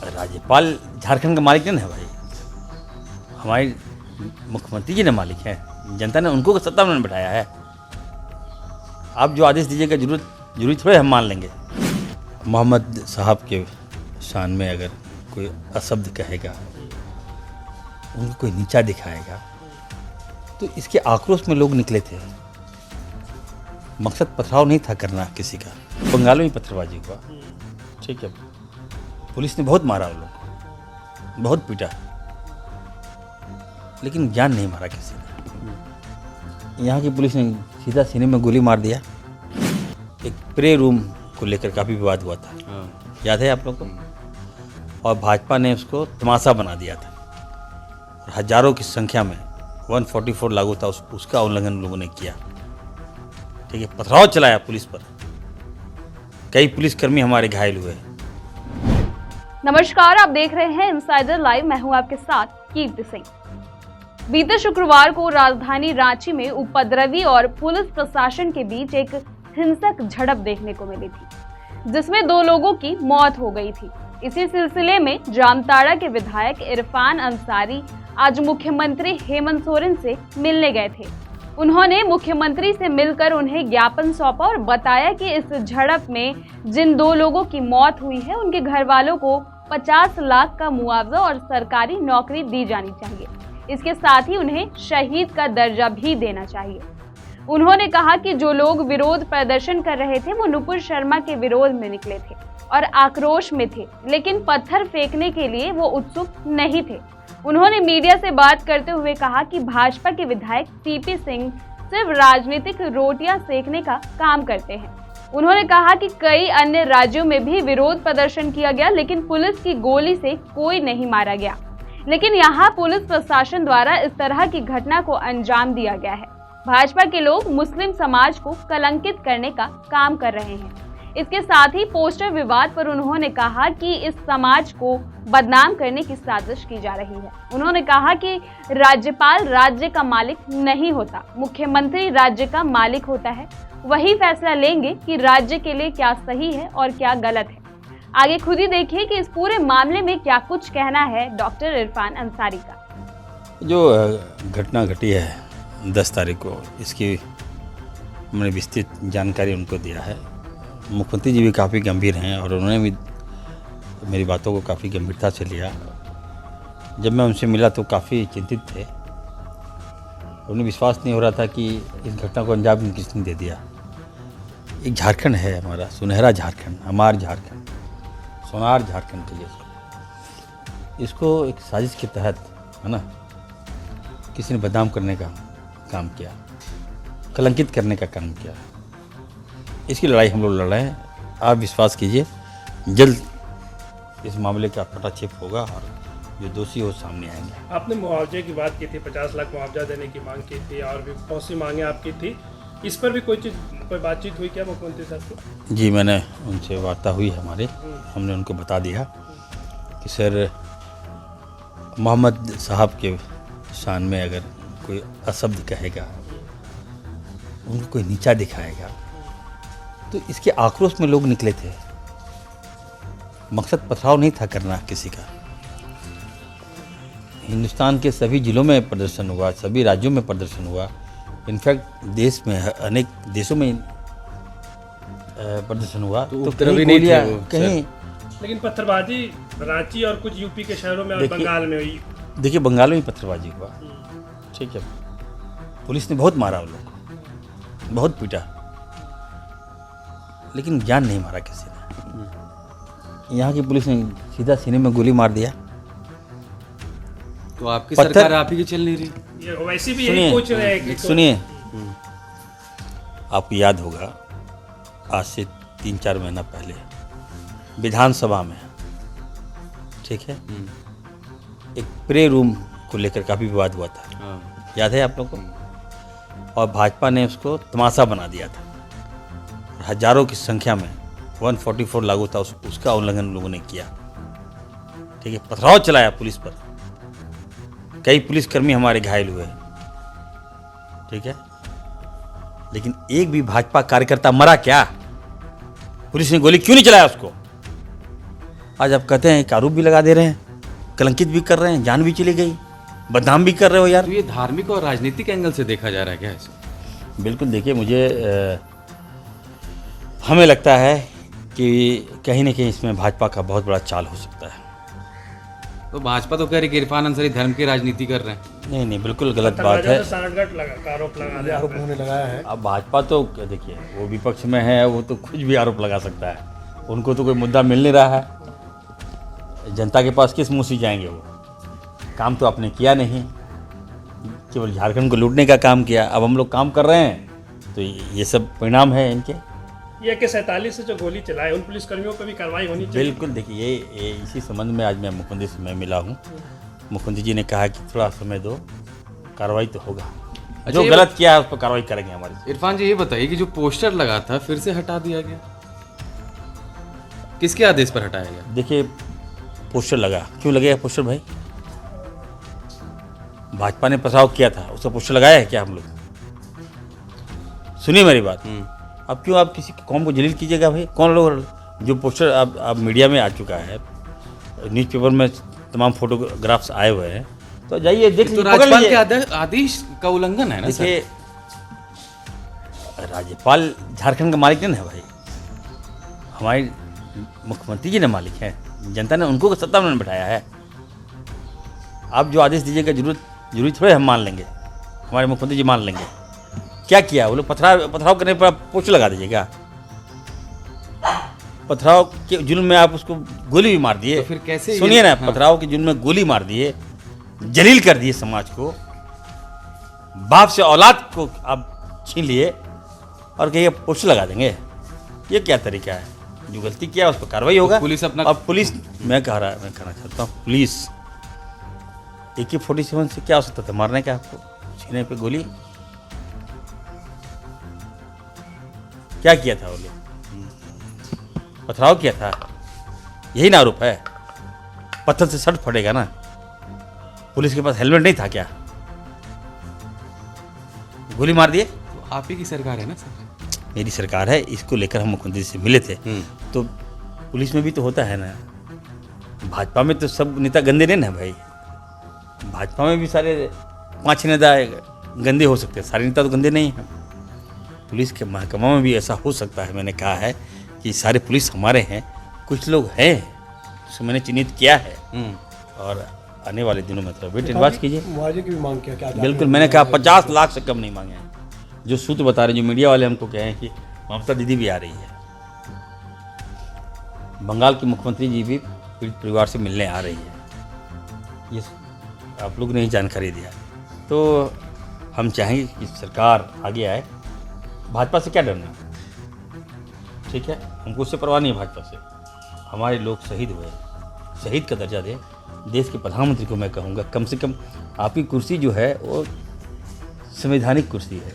राज्यपाल झारखंड का मालिक नहीं है भाई, हमारे मुख्यमंत्री जी ने मालिक है, जनता ने उनको सत्ता में बैठाया है। आप जो आदेश दीजिएगा जरूरी थोड़े हम मान लेंगे। मोहम्मद साहब के शान में अगर कोई अशब्द कहेगा, उनको कोई नीचा दिखाएगा, तो इसके आक्रोश में लोग निकले थे। मकसद पथराव नहीं था करना किसी का। बंगाल में पत्थरबाजी हुआ, ठीक है, पुलिस ने बहुत मारा, उन लोग को बहुत पीटा, लेकिन जान नहीं मारा किसी ने। यहाँ की पुलिस ने सीधा सीने में गोली मार दिया। एक प्रे रूम को लेकर काफ़ी विवाद हुआ था, याद है आप लोग को, और भाजपा ने उसको तमाशा बना दिया था। और हजारों की संख्या में 144 लागू था, उसका उल्लंघन लोगों ने किया, ठीक है, पथराव चलाया पुलिस पर। कई पुलिसकर्मी हमारे घायल हुए। नमस्कार, आप देख रहे हैं इनसाइडर लाइव। मैं हूं आपके साथ कीर्ति सिंह। बीते शुक्रवार को राजधानी रांची में उपद्रवी और पुलिस प्रशासन के बीच एक हिंसक झड़प देखने को मिली थी, जिसमें 2 लोगों की मौत हो गई थी। इसी सिलसिले में जामताड़ा के विधायक इरफान अंसारी आज मुख्यमंत्री हेमंत सोरेन से मिलने गए थे। उन्होंने मुख्यमंत्री से मिलकर उन्हें ज्ञापन सौंपा और बताया कि इस झड़प में जिन 2 लोगों की मौत हुई है, उनके घर वालों को 50 लाख का मुआवजा और सरकारी नौकरी दी जानी चाहिए। इसके साथ ही उन्हें शहीद का दर्जा भी देना चाहिए। उन्होंने कहा कि जो लोग विरोध प्रदर्शन कर रहे थे, वो नुपुर शर्मा के विरोध में निकले थे और आक्रोश में थे, लेकिन पत्थर फेंकने के लिए वो उत्सुक नहीं थे। उन्होंने मीडिया से बात करते हुए कहा कि भाजपा के विधायक सीपी सिंह सिर्फ राजनीतिक रोटियां सेकने का काम करते हैं। उन्होंने कहा कि कई अन्य राज्यों में भी विरोध प्रदर्शन किया गया, लेकिन पुलिस की गोली से कोई नहीं मारा गया, लेकिन यहाँ पुलिस प्रशासन द्वारा इस तरह की घटना को अंजाम दिया गया है। भाजपा के लोग मुस्लिम समाज को कलंकित करने का काम कर रहे हैं। इसके साथ ही पोस्टर विवाद पर उन्होंने कहा कि इस समाज को बदनाम करने की साजिश की जा रही है। उन्होंने कहा कि राज्यपाल राज्य का मालिक नहीं होता, मुख्यमंत्री राज्य का मालिक होता है। वही फैसला लेंगे कि राज्य के लिए क्या सही है और क्या गलत है। आगे खुद ही देखिए कि इस पूरे मामले में क्या कुछ कहना है डॉक्टर इरफान अंसारी का। जो घटना घटी है 10 तारीख को, इसकी मैंने विस्तृत जानकारी उनको दिया है। मुख्यमंत्री जी भी काफ़ी गंभीर हैं और उन्होंने भी मेरी बातों को काफ़ी गंभीरता से लिया। जब मैं उनसे मिला तो काफ़ी चिंतित थे। उन्हें विश्वास नहीं हो रहा था कि इस घटना को अंजाम किसने दे दिया। एक झारखंड है हमारा, सुनहरा झारखंड, हमार झारखंड, सोनार झारखंड के लिए, इसको एक साजिश के तहत, है ना, किसी ने बदनाम करने का काम किया, कलंकित करने का काम किया। इसकी लड़ाई हम लोग लड़ रहे हैं। आप विश्वास कीजिए, जल्द इस मामले का पटाक्षेप होगा और जो दोषी हो सामने आएंगे। आपने मुआवजे की बात की थी, 50 लाख मुआवजा देने की मांग की थी और भी बहुत सी मांगें आपकी थी। इस पर भी कोई बातचीत हुई क्या मुख्यमंत्री साहब से? जी, मैंने उनसे वार्ता हुई हमारे। हमने उनको बता दिया कि सर, मोहम्मद साहब के शान में अगर कोई अशब्द कहेगा, उनको कोई नीचा दिखाएगा, तो इसके आक्रोश में लोग निकले थे। मकसद पथराव नहीं था करना किसी का। हिंदुस्तान के सभी जिलों में प्रदर्शन हुआ, सभी राज्यों में प्रदर्शन हुआ। इनफैक्ट देश में अनेक देशों में प्रदर्शन हुआ। तो कहीं गोलियां, कहीं, लेकिन पत्थरबाजी रांची और कुछ यूपी के शहरों में और बंगाल में हुई। देखिए, बंगाल में पत्थरबाजी हुआ, ठीक है, पुलिस ने बहुत मारा, उन लोग को बहुत पीटा, लेकिन जान नहीं मारा किसी ने। यहाँ की पुलिस ने सीधा सीने में गोली मार दिया। तो आपकी सरकार आप ही की चल नहीं रही? ये वैसे भी यही पूछ रहे हैं कि सुनिए, आपको याद होगा आज से 3-4 महीना पहले विधानसभा में, ठीक है, एक प्रे रूम को लेकर काफ़ी विवाद हुआ था, याद है आप लोग को, और भाजपा ने उसको तमाशा बना दिया था। और हजारों की संख्या में 144 लागू था, उसका उल्लंघन लोगों ने किया, ठीक है, पथराव चलाया पुलिस पर। कई पुलिसकर्मी हमारे घायल हुए, ठीक है, लेकिन एक भी भाजपा कार्यकर्ता मरा क्या? पुलिस ने गोली क्यों नहीं चलाया उसको? आज आप कहते हैं एक आरोप भी लगा दे रहे हैं, कलंकित भी कर रहे हैं, जान भी चली गई, बदनाम भी कर रहे हो यार। तो ये धार्मिक और राजनीतिक एंगल से देखा जा रहा है क्या इसे? बिल्कुल, देखिए मुझे हमें लगता है कि कहीं ना कहीं इसमें भाजपा का बहुत बड़ा चाल हो सकता है। तो भाजपा तो कह रही है कि इरफान अंसारी धर्म की राजनीति कर रहे हैं। नहीं नहीं, बिल्कुल गलत बात है। साठगांठ का आरोप लगाया है। अब भाजपा तो देखिए वो विपक्ष में है, वो तो कुछ भी आरोप लगा सकता है, उनको तो कोई मुद्दा मिल नहीं रहा है। जनता के पास किस मुंह से जाएंगे? वो काम तो आपने किया नहीं, केवल झारखंड को लूटने का काम किया। अब हम लोग काम कर रहे हैं तो ये सब परिणाम है इनके। ये कि 47 से जो गोली चलाए उन पुलिसकर्मियों पर भी कार्रवाई होनी चाहिए। बिल्कुल, देखिए ये इसी संबंध में आज मैं मुख्यमंत्री से मैं मिला हूँ। मुख्यमंत्री जी ने कहा कि थोड़ा समय दो, कार्रवाई तो होगा, जो ये गलत किया है उस पर कार्रवाई करेंगे हमारी से। इरफान जी ये बताइए कि जो पोस्टर लगा था फिर से हटा दिया गया, किसके आदेश पर हटाया गया? देखिए पोस्टर लगा, क्यों लगेगा पोस्टर भाई? भाजपा ने पथराव किया था, उसका पोस्टर लगाया है क्या हम लोग? सुनिए मेरी बात, अब क्यों आप किसी कौम को जलील कीजिएगा भाई? कौन लोग जो पोस्टर अब मीडिया में आ चुका है, न्यूज़पेपर में तमाम फोटोग्राफ्स आए हुए हैं, तो जाइए देख तो लीजिए, पकड़ राज्यपाल लीजिए। के आदेश का उल्लंघन है ना सर? देखिए राज्यपाल झारखंड का मालिक नहीं है भाई, हमारे मुख्यमंत्री जी ने मालिक हैं, जनता ने उनको सत्ता में बैठाया है। आप जो आदेश दीजिएगा जरूरी थोड़े हम मान लेंगे, हमारे मुख्यमंत्री जी मान लेंगे। क्या किया वो लोग? पथराव करने पर आप पोस्टर लगा दीजिएगा? पथराव के जुल्म में आप उसको गोली भी मार दिए। तो फिर कैसे सुनिए ना, हाँ। पथराव के जुल्म में गोली मार दिए, जलील कर दिए समाज को, बाप से औलाद को आप छीन लिए और कहिए पोस्टर लगा देंगे? ये क्या तरीका है? जो गलती किया उस पर कार्रवाई होगा। तो पुलिस अपना- अब पुलिस, मैं कहना चाहता हूँ, पुलिस AK-47 से क्या हो सकता था मारने का? आपको सीने पे गोली क्या किया था वो लोग? पथराव किया था, यही ना आरोप है? पत्थर से सट फटेगा ना। पुलिस के पास हेलमेट नहीं था क्या? गोली मार दिए। तो आप ही की सरकार है ना सर? मेरी सरकार है, इसको लेकर हम मुख्यमंत्री से मिले थे। तो पुलिस में भी तो होता है ना, भाजपा में तो सब नेता गंदे नहीं ना भाई, भाजपा में भी सारे 5 नेता गंदे हो सकते हैं, सारे नेता तो गंदे नहीं हैं। पुलिस के महकमा में भी ऐसा हो सकता है। मैंने कहा है कि सारे पुलिस हमारे हैं, कुछ लोग हैं जिसे मैंने चिन्हित किया है, और आने वाले दिनों में तो वेट एंड वॉच कीजिए। मुआवजे की भी मांग किया क्या? बिल्कुल, मैंने कहा 50 लाख से कम नहीं मांगे हैं। जो सूत्र बता रहे हैं, जो मीडिया वाले हमको कहे हैं कि ममता दीदी भी आ रही है, बंगाल की मुख्यमंत्री जी भी पीड़ित परिवार से मिलने आ रही है, ये आप लोग ने ही जानकारी दिया। तो हम चाहेंगे कि सरकार आगे आए। भाजपा से क्या डरना, ठीक है? हमको उससे परवाह नहीं है भाजपा से। हमारे लोग शहीद हुए, शहीद का दर्जा दें। देश के प्रधानमंत्री को मैं कहूँगा, कम से कम आपकी कुर्सी जो है वो संवैधानिक कुर्सी है,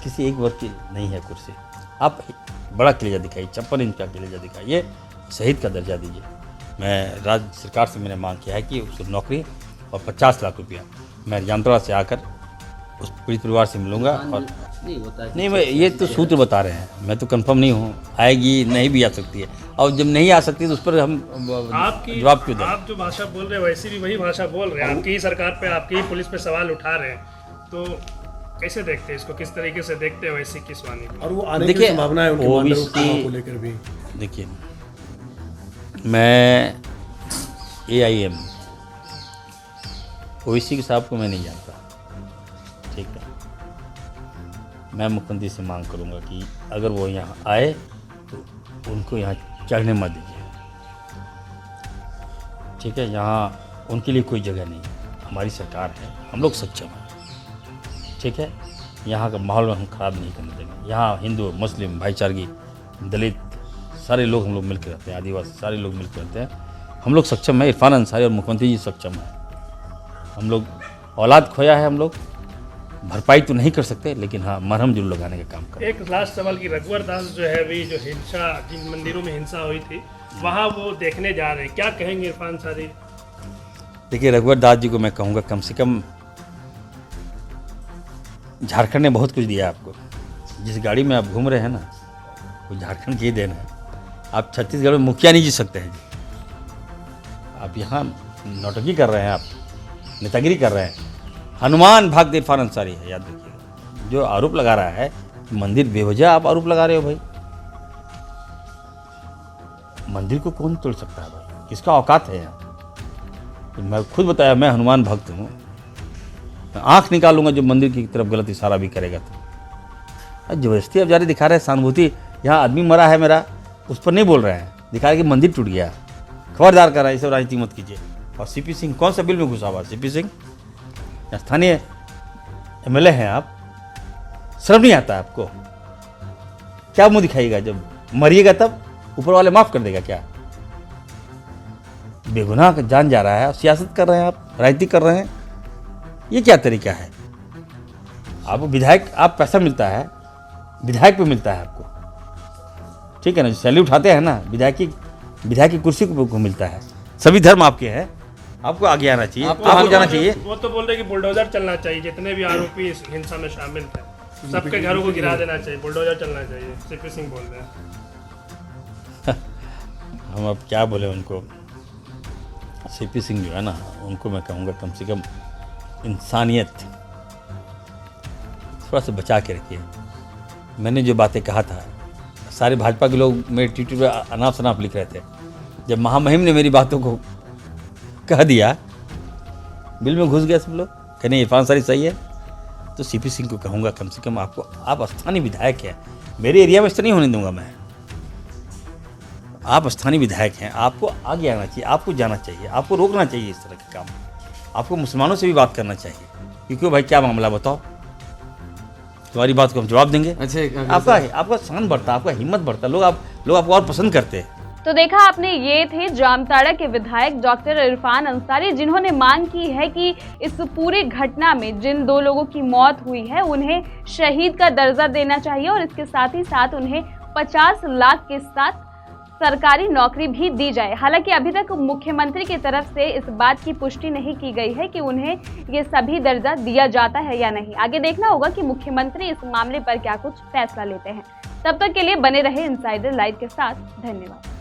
किसी एक वर्ग की नहीं है कुर्सी। आप बड़ा कलेजा दिखाइए, 56 इंच का कलेजा दिखाइए, शहीद का दर्जा दीजिए। मैं राज्य सरकार से मैंने मांग किया है कि उसको नौकरी और 50 लाख रुपया, मैं जामतड़ा से आकर उस पीड़ित परिवार से मिलूंगा। और नहीं, मैं ये तो सूत्र बता रहे हैं, मैं तो कंफर्म नहीं हूँ, आएगी नहीं भी आ सकती है, और जब नहीं आ सकती तो उस पर हम आपकी जवाब क्यों दें? आप जो भाषा बोल रहे हैं वैसी भी वही भाषा बोल रहे हैं, आपकी ही सरकार पे आपकी ही पुलिस पे सवाल उठा रहे हैं, तो कैसे देखते हैं इसको? किस तरीके से देखते हैं वैसी किसवानी को? और वो आने देखिए, की संभावना है उनके OBC मानव को लेकर भी। देखिए, मैं AIM OBC के साहब को मैं नहीं जानता, ठीक है? मैं मुख्यमंत्री से मांग करूंगा कि अगर वो यहाँ आए तो उनको यहाँ चढ़ने मत दीजिए, ठीक है? यहाँ उनके लिए कोई जगह नहीं है, हमारी सरकार है, हम लोग सक्षम हैं, ठीक है? यहाँ का माहौल हम ख़राब नहीं करने देंगे। यहाँ हिंदू मुस्लिम भाईचारगी, दलित सारे लोग हम लोग मिलकर रहते हैं, आदिवासी सारे लोग मिलकर रहते हैं, हम लोग सक्षम हैं। इरफान अंसारी और मुख्यमंत्री जी सक्षम हैं। हम लोग औलाद खोया है, हम लोग भरपाई तो नहीं कर सकते, लेकिन हाँ मरहम जरूर लगाने का काम करें। एक लास्ट सवाल की, रघुवर दास जो है अभी जो हिंसा, जिन मंदिरों में हिंसा हुई थी वहाँ वो देखने जा रहे हैं, क्या कहेंगे इरफान अंसारी? देखिए, रघुवर दास जी को मैं कहूँगा, कम से कम झारखंड ने बहुत कुछ दिया आपको। जिस गाड़ी में आप घूम रहे हैं ना, वो झारखंड की ही देन है। आप छत्तीसगढ़ में मुखिया नहीं जीत सकते हैं जी। आप यहाँ नौटंकी कर रहे हैं, आप नेतागिरी कर रहे हैं। हनुमान भक्त इरफान अंसारी है, याद रखिएगा। जो आरोप लगा रहा है मंदिर बेवजह आप आरोप लगा रहे हो भाई। मंदिर को कौन तोड़ सकता है भाई, किसका औकात है यहाँ? तो मैं खुद बताया, मैं हनुमान भक्त हूँ। मैं आँख निकालूंगा जो मंदिर की तरफ गलत इशारा भी करेगा तो। जबरदस्ती अब जारी दिखा रहे हैं सहानुभूति। यहाँ आदमी मरा है मेरा, उस पर नहीं बोल रहे हैं, दिखा रहे कि मंदिर टूट गया। खबरदार कर रहा है, ये सब राजनीति मत कीजिए। और सीपी सिंह कौन सा बिल में घुसा हुआ? सीपी सिंह स्थानीय एमएलए हैं आप, शर्म नहीं आता आपको? क्या मुंह दिखाइएगा? जब मरिएगा तब ऊपर वाले माफ कर देगा क्या? बेगुनाह का जान जा रहा है, सियासत कर रहे हैं आप, राजनीति कर रहे हैं। ये क्या तरीका है? आपको विधायक, आप पैसा मिलता है विधायक पे मिलता है आपको, ठीक है ना? जो सैलरी उठाते हैं ना विधायक की कुर्सी को मिलता है। सभी धर्म आपके हैं, आपको आगे आना चाहिए, आपको जाना चाहिए। वो तो बोल रहे कि बुलडोजर चलना चाहिए, जितने भी आरोपी इस हिंसा में शामिल थे सबके घरों को गिरा देना चाहिए, बुलडोजर चलना चाहिए। सीपी सिंह बोल रहे हैं। हम अब क्या बोले उनको? सीपी सिंह जो है ना, उनको मैं कहूँगा कम से कम इंसानियत थोड़ा सा बचा के रखिए। मैंने जो बातें कहा था, सारे भाजपा के लोग मेरे ट्विटर पर अनाप शनाप लिख रहे थे। जब महामहिम ने मेरी बातों को कह दिया, बिल में घुस गया सब लोग, कहने इरफान अंसारी सही है। तो सीपी सिंह को कहूँगा कम से कम आपको, आप स्थानीय विधायक हैं, मेरे एरिया में इस तरह नहीं होने दूंगा मैं। आप स्थानीय विधायक हैं, आपको आगे आना चाहिए, आपको जाना चाहिए, आपको रोकना चाहिए इस तरह के काम। आपको मुसलमानों से भी बात करना चाहिए, क्योंकि भाई क्या मामला बताओ, तुम्हारी बात को हम जवाब देंगे। अच्छा, आपका शान बढ़ता, आपका हिम्मत बढ़ता, लोग आपको और पसंद करते हैं। तो देखा आपने, ये थे जामताड़ा के विधायक डॉक्टर इरफान अंसारी, जिन्होंने मांग की है कि इस पूरी घटना में जिन 2 लोगों की मौत हुई है उन्हें शहीद का दर्जा देना चाहिए और इसके साथ ही साथ उन्हें 50 लाख के साथ सरकारी नौकरी भी दी जाए। हालांकि अभी तक मुख्यमंत्री की तरफ से इस बात की पुष्टि नहीं की गई है कि उन्हें ये सभी दर्जा दिया जाता है या नहीं। आगे देखना होगा कि मुख्यमंत्री इस मामले पर क्या कुछ फैसला लेते हैं। तब तक के लिए बने रहे इनसाइडर लाइव के साथ। धन्यवाद।